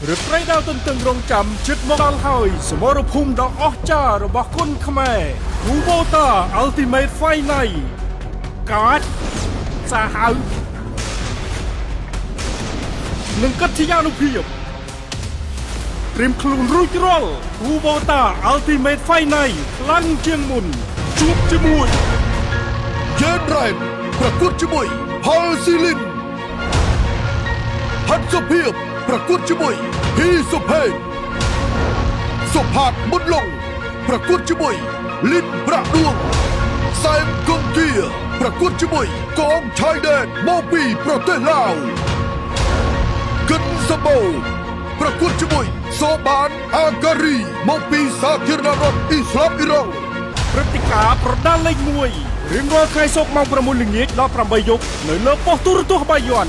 หรือไรดาวต้นรองจำชิดมองalហើយសមរភូមិដ៏អស្ចារ្យរបស់គុនខ្មែរគូបូតា Ultimate Fight Night កាចសាហាវនិងកិត្តិយសភាពត្រៀមខ្លួនរួចរាល់គូបូតា Ultimate Fight Night ខ្លាំងជាងមុនជួបជាមួយเย็นแรงประกวดជាមួយផលស៊ីលីនฮันសុភាពប្រកួតជាមួយហ៊ីសុភេងសុផាតមុនឡុងប្រកួតជាមួយលីនប្រាក់ដួងសែមកុងគាប្រកួតជាមួយកងឆៃដែនមកពីប្រទេសឡាវគិនសាបូប្រកួតជាមួយសូបានអាការីមកពីសាធារណរដ្ឋអ៊ីស្លាមអ៊ីរ៉ង់ព្រឹត្តិការណ៍ប្រដាល់លេខ1រៀងរាល់ថ្ងៃសុក្រម៉ោង 6 ល្ងាចដល់ 8 យប់នៅលើប៉ុស្តិ៍ទូរទស្សន៍បាយ័ន